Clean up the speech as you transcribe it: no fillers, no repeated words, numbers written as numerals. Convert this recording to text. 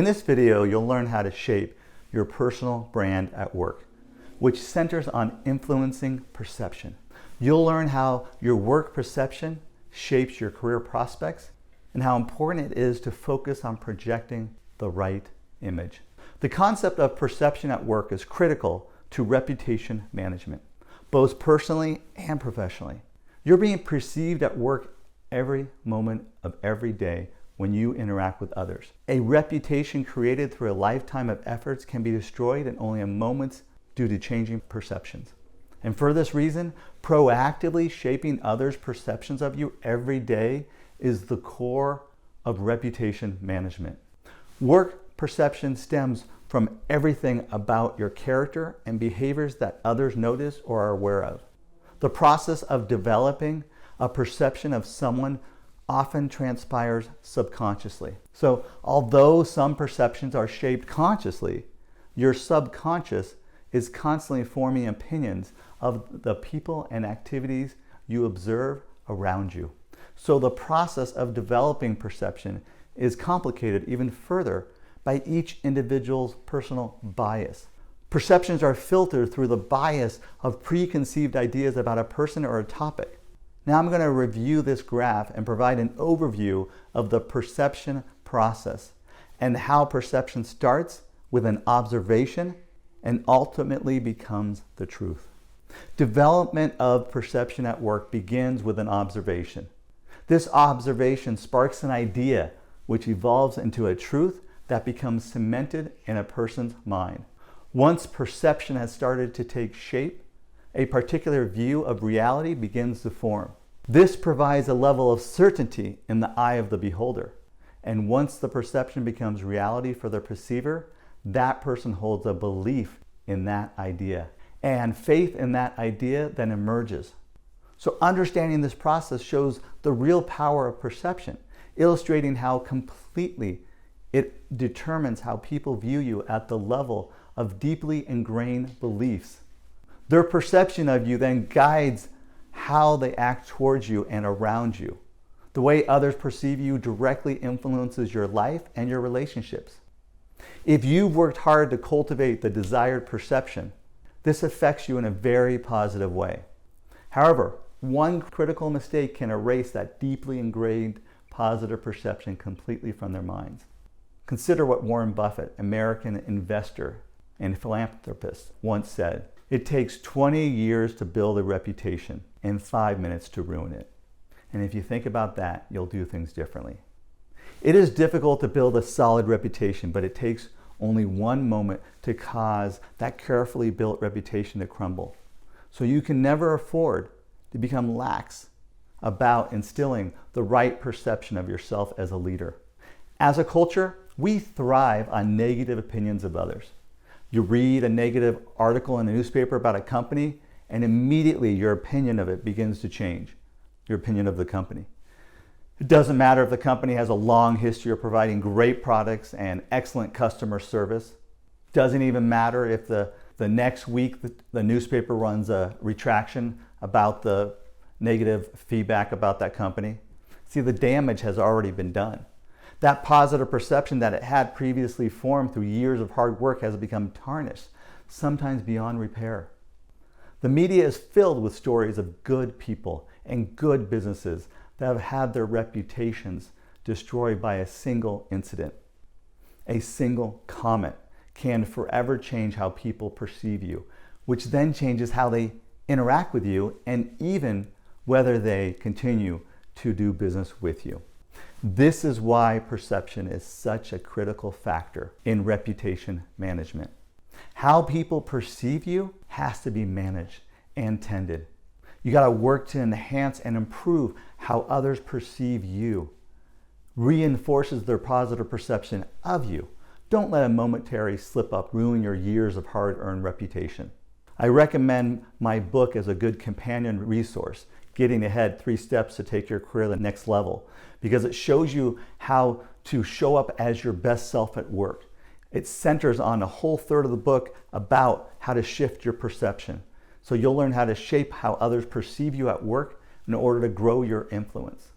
this video, you'll learn how to shape your personal brand at work, which centers on influencing perception. You'll learn how your work perception shapes your career prospects and how important it is to focus on projecting the right image. The concept of perception at work is critical to reputation management, both personally and professionally. You're being perceived at work every moment of every day when you interact with others. A reputation created through a lifetime of efforts can be destroyed in only a moment due to changing perceptions. And for this reason, proactively shaping others' perceptions of you every day is the core of reputation management. Work perception stems from everything about your character and behaviors that others notice or are aware of. The process of developing a perception of someone often transpires subconsciously. So although some perceptions are shaped consciously, your subconscious is constantly forming opinions of the people and activities you observe around you. So the process of developing perception is complicated even further by each individual's personal bias. Perceptions are filtered through the bias of preconceived ideas about a person or a topic. Now I'm going to review this graph and provide an overview of the perception process and how perception starts with an observation and ultimately becomes the truth. Development of perception at work begins with an observation. This observation sparks an idea which evolves into a truth that becomes cemented in a person's mind. Once perception has started to take shape, a particular view of reality begins to form. This provides a level of certainty in the eye of the beholder. And once the perception becomes reality for the perceiver, that person holds a belief in that idea. And faith in that idea then emerges. So understanding this process shows the real power of perception, illustrating how completely it determines how people view you at the level of deeply ingrained beliefs. Their perception of you then guides how they act towards you and around you. The way others perceive you directly influences your life and your relationships. If you've worked hard to cultivate the desired perception, this affects you in a very positive way. However, one critical mistake can erase that deeply ingrained positive perception completely from their minds. Consider what Warren Buffett, American investor and philanthropist, once said: "It takes 20 years to build a reputation and 5 minutes to ruin it." And if you think about that, you'll do things differently. It is difficult to build a solid reputation, but it takes only one moment to cause that carefully built reputation to crumble. So you can never afford to become lax about instilling the right perception of yourself as a leader. As a culture, we thrive on negative opinions of others. You read a negative article in a newspaper about a company, and immediately your opinion of it begins to change, your opinion of the company. It doesn't matter if the company has a long history of providing great products and excellent customer service. It doesn't even matter if the next week the newspaper runs a retraction about the negative feedback about that company. See, the damage has already been done. That positive perception that it had previously formed through years of hard work has become tarnished, sometimes beyond repair. The media is filled with stories of good people and good businesses that have had their reputations destroyed by a single incident. A single comment can forever change how people perceive you, which then changes how they interact with you and even whether they continue to do business with you. This is why perception is such a critical factor in reputation management. How people perceive you has to be managed and tended. You got to work to enhance and improve how others perceive you. Reinforces their positive perception of you. Don't let a momentary slip up ruin your years of hard-earned reputation. I recommend my book as a good companion resource, Getting Ahead: 3 Steps to Take Your Career to the Next Level, because it shows you how to show up as your best self at work. It centers on a whole third of the book about how to shift your perception. So you'll learn how to shape how others perceive you at work in order to grow your influence.